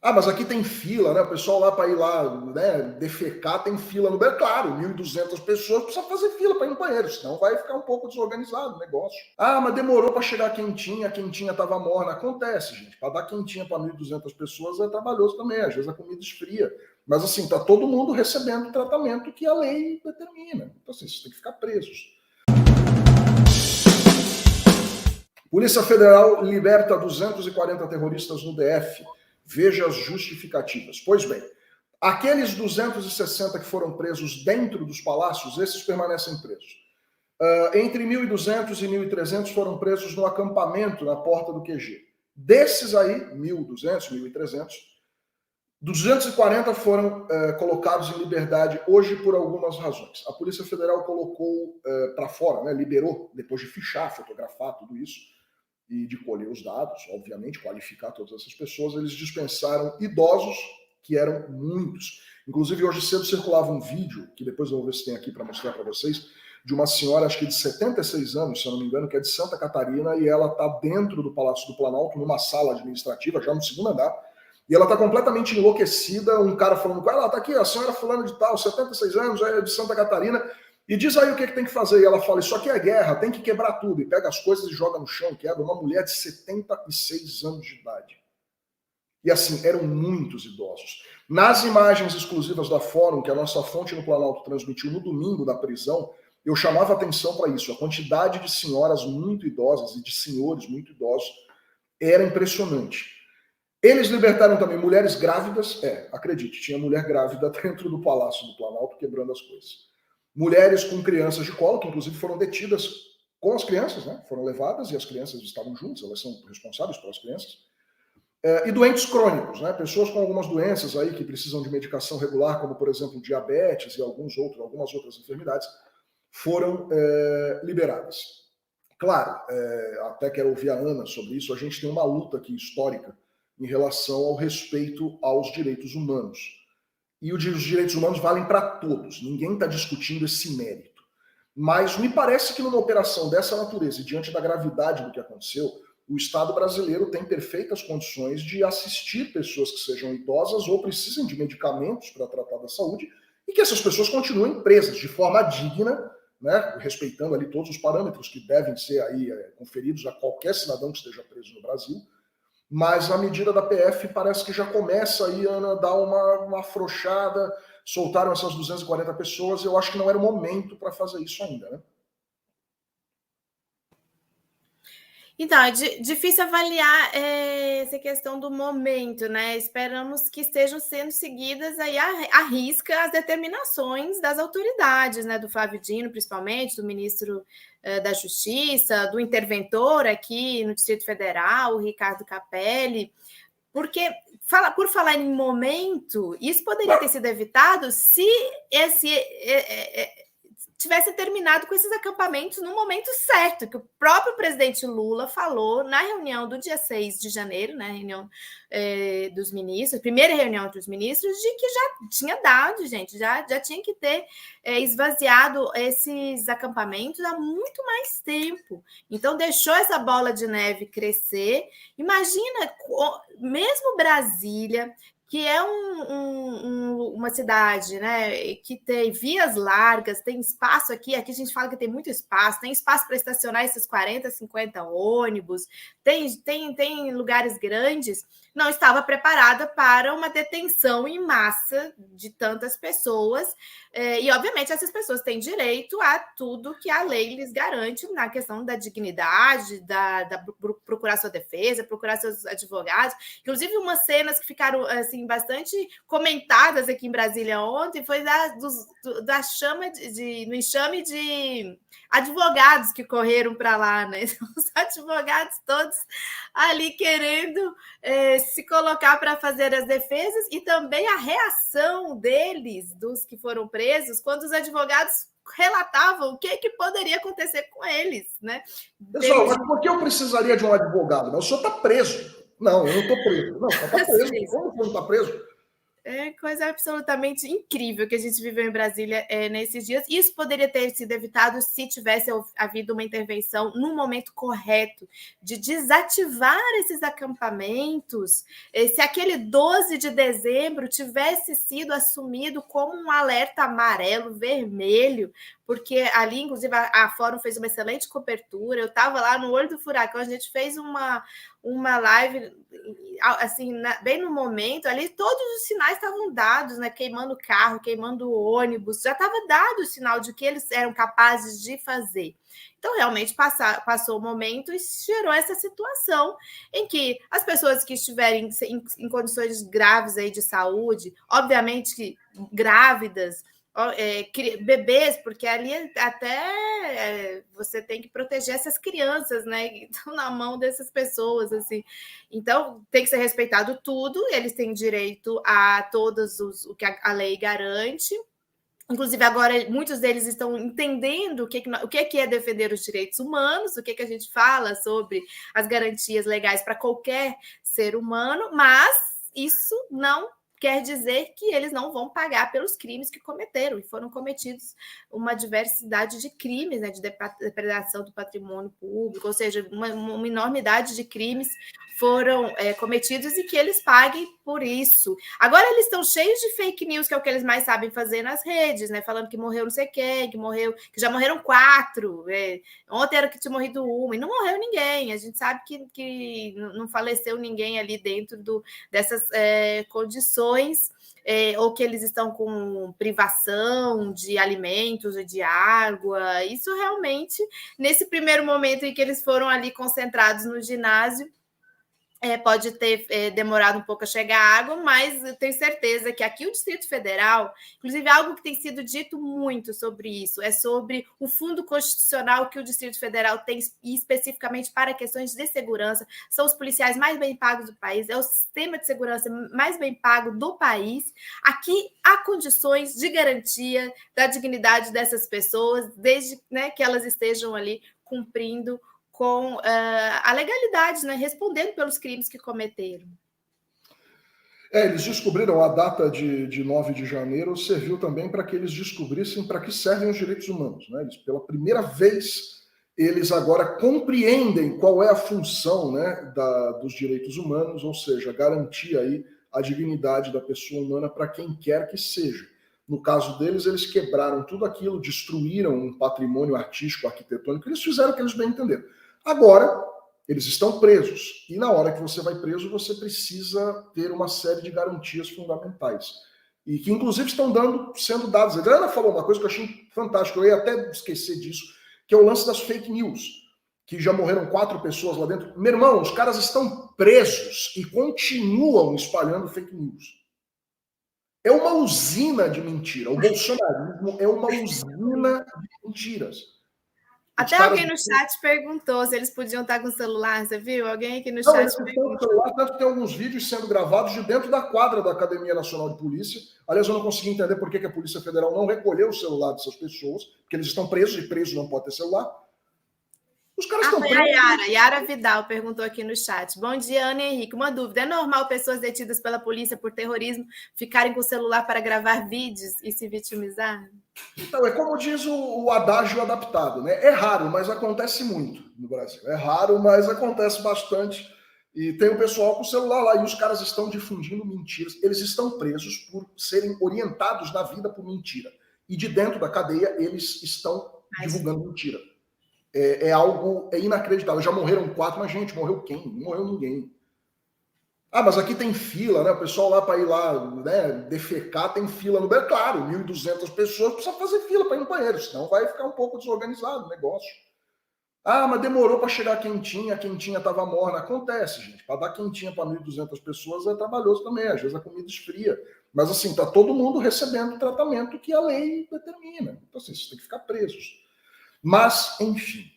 Ah, mas aqui tem fila, né? O pessoal lá para ir lá, né, defecar tem fila no banheiro. Claro, 1.200 pessoas precisa fazer fila para ir no banheiro, senão vai ficar um pouco desorganizado o negócio. Ah, mas demorou para chegar a quentinha estava morna. Acontece, gente. Para dar quentinha para 1.200 pessoas é trabalhoso também, às vezes a comida esfria. Mas assim, tá todo mundo recebendo o tratamento que a lei determina. Então assim, vocês têm que ficar presos. Polícia Federal liberta 240 terroristas no DF. Veja as justificativas. Pois bem, aqueles 260 que foram presos dentro dos palácios, esses permanecem presos. Entre 1.200 e 1.300 foram presos no acampamento na porta do QG. Desses aí, 1.200, 1.300, 240 foram colocados em liberdade hoje por algumas razões. A Polícia Federal colocou para fora, né, liberou, depois de fichar, fotografar tudo isso, e de colher os dados, obviamente, qualificar todas essas pessoas, eles dispensaram idosos, que eram muitos. Inclusive, hoje cedo circulava um vídeo, que depois eu vou ver se tem aqui para mostrar para vocês, de uma senhora, acho que de 76 anos, se eu não me engano, que é de Santa Catarina, e ela está dentro do Palácio do Planalto, numa sala administrativa, já no segundo andar, e ela está completamente enlouquecida, um cara falando com ela, está aqui, a senhora fulana de tal, 76 anos, é de Santa Catarina, e diz aí o que tem que fazer. E ela fala, isso aqui é guerra, tem que quebrar tudo. E pega as coisas e joga no chão, quebra. Uma mulher de 76 anos de idade. E assim, eram muitos idosos. Nas imagens exclusivas da Fórum, que a nossa fonte no Planalto transmitiu no domingo da prisão, eu chamava atenção para isso. A quantidade de senhoras muito idosas e de senhores muito idosos era impressionante. Eles libertaram também mulheres grávidas. Acredite, tinha mulher grávida dentro do Palácio do Planalto quebrando as coisas. Mulheres com crianças de colo, que inclusive foram detidas com as crianças, né? Foram levadas e as crianças estavam juntas, elas são responsáveis pelas crianças. E doentes crônicos, né? Pessoas com algumas doenças aí que precisam de medicação regular, como por exemplo diabetes e algumas outras enfermidades, foram liberadas. Claro, até quero ouvir a Ana sobre isso, a gente tem uma luta aqui histórica em relação ao respeito aos direitos humanos. E os direitos humanos valem para todos. Ninguém está discutindo esse mérito. Mas me parece que numa operação dessa natureza, e diante da gravidade do que aconteceu, o Estado brasileiro tem perfeitas condições de assistir pessoas que sejam idosas ou precisem de medicamentos para tratar da saúde e que essas pessoas continuem presas de forma digna, né, respeitando ali todos os parâmetros que devem ser aí conferidos a qualquer cidadão que esteja preso no Brasil. Mas a medida da PF parece que já começa aí, Ana, a dar uma afrouxada, soltaram essas 240 pessoas, eu acho que não era o momento para fazer isso ainda, né? Então, é difícil avaliar essa questão do momento, né? Esperamos que estejam sendo seguidas aí à risca as determinações das autoridades, né? Do Flávio Dino, principalmente, do ministro da Justiça, do interventor aqui no Distrito Federal, o Ricardo Capelli, porque, por falar em momento, isso poderia ter sido evitado se tivesse terminado com esses acampamentos no momento certo, que o próprio presidente Lula falou na reunião do dia 6 de janeiro, na reunião dos ministros, primeira reunião dos ministros, de que já tinha dado, gente, já tinha que ter esvaziado esses acampamentos há muito mais tempo. Então, deixou essa bola de neve crescer. Imagina, mesmo Brasília, que é uma cidade, né, que tem vias largas, tem espaço aqui a gente fala que tem muito espaço, tem espaço para estacionar esses 40, 50 ônibus, tem lugares grandes, não estava preparada para uma detenção em massa de tantas pessoas, e obviamente essas pessoas têm direito a tudo que a lei lhes garante na questão da dignidade, da procurar sua defesa, procurar seus advogados, inclusive umas cenas que ficaram assim bastante comentadas aqui em Brasília ontem foi da chama no enxame de advogados que correram para lá, né? Os advogados todos ali querendo se colocar para fazer as defesas e também a reação deles, dos que foram presos, quando os advogados relatavam o que poderia acontecer com eles, né? Pessoal, mas por que eu precisaria de um advogado? O senhor está preso. Não, eu não estou preso. Não, você está preso. Como você não está preso? É coisa absolutamente incrível que a gente viveu em Brasília nesses dias. Isso poderia ter sido evitado se tivesse havido uma intervenção no momento correto de desativar esses acampamentos. Se aquele 12 de dezembro tivesse sido assumido como um alerta amarelo, vermelho, porque ali, inclusive, a Fórum fez uma excelente cobertura. Eu estava lá no olho do furacão, a gente fez uma live, assim, bem no momento, ali todos os sinais estavam dados, né? Queimando carro, queimando ônibus, já estava dado o sinal de que eles eram capazes de fazer. Então, realmente, passou o momento e gerou essa situação em que as pessoas que estiverem em condições graves aí de saúde, obviamente grávidas, bebês, porque ali até você tem que proteger essas crianças, né, que estão na mão dessas pessoas, assim. Então, tem que ser respeitado tudo, eles têm direito a todos o que a lei garante. Inclusive, agora, muitos deles estão entendendo o que é defender os direitos humanos, o que a gente fala sobre as garantias legais para qualquer ser humano, mas isso não quer dizer que eles não vão pagar pelos crimes que cometeram, e foram cometidos uma diversidade de crimes, né, de depredação do patrimônio público, ou seja, uma enormidade de crimes foram cometidos e que eles paguem por isso. Agora eles estão cheios de fake news, que é o que eles mais sabem fazer nas redes, né, falando que morreu não sei quem, que já morreram 4, ontem era que tinha morrido 1, e não morreu ninguém, a gente sabe que não faleceu ninguém ali dentro dessas condições, ou que eles estão com privação de alimentos e de água. Isso realmente, nesse primeiro momento em que eles foram ali concentrados no ginásio, pode ter demorado um pouco a chegar a água, mas eu tenho certeza que aqui o Distrito Federal, inclusive algo que tem sido dito muito sobre isso, é sobre o fundo constitucional que o Distrito Federal tem, especificamente para questões de segurança. São os policiais mais bem pagos do país, é o sistema de segurança mais bem pago do país. Aqui há condições de garantia da dignidade dessas pessoas, desde, né, que elas estejam ali cumprindo com a legalidade, né, respondendo pelos crimes que cometeram. Eles descobriram a data de 9 de janeiro, serviu também para que eles descobrissem para que servem os direitos humanos. Né? Eles, pela primeira vez, eles agora compreendem qual é a função, né, dos direitos humanos, ou seja, garantir aí a dignidade da pessoa humana para quem quer que seja. No caso deles, eles quebraram tudo aquilo, destruíram um patrimônio artístico, arquitetônico, eles fizeram o que eles bem entenderam. Agora, eles estão presos. E na hora que você vai preso, você precisa ter uma série de garantias fundamentais. E que, inclusive, estão sendo dadas. A Adriana falou uma coisa que eu achei fantástica. Eu ia até esquecer disso, que é o lance das fake news. Que já morreram 4 pessoas lá dentro. Meu irmão, os caras estão presos e continuam espalhando fake news. É uma usina de mentira. O bolsonarismo é uma usina de mentiras. Até alguém no chat perguntou se eles podiam estar com o celular, você viu? Alguém aqui no chat perguntou. Não, eles estão com o celular, tanto que tem alguns vídeos sendo gravados de dentro da quadra da Academia Nacional de Polícia. Aliás, eu não consegui entender por que a Polícia Federal não recolheu o celular dessas pessoas, porque eles estão presos e preso não pode ter celular. Os caras estão presos. A Yara Vidal perguntou aqui no chat. Bom dia, Ana Henrique. Uma dúvida. É normal pessoas detidas pela polícia por terrorismo ficarem com o celular para gravar vídeos e se vitimizar? Então, é como diz o adágio adaptado, né? É raro, mas acontece muito no Brasil. É raro, mas acontece bastante. E tem o pessoal com o celular lá e os caras estão difundindo mentiras. Eles estão presos por serem orientados na vida por mentira. E de dentro da cadeia, eles estão divulgando mentira. É algo inacreditável. Já morreram 4, mas, gente, morreu quem? Não morreu ninguém. Ah, mas aqui tem fila, né? O pessoal lá para ir lá, né, defecar, tem fila no banheiro. Claro, 1.200 pessoas, precisa fazer fila para ir no banheiro, senão vai ficar um pouco desorganizado o negócio. Ah, mas demorou para chegar a quentinha estava morna. Acontece, gente. Para dar quentinha para 1.200 pessoas é trabalhoso também. Às vezes a comida esfria. Mas, assim, tá todo mundo recebendo o tratamento que a lei determina. Então, assim, vocês têm que ficar presos. Mas, enfim,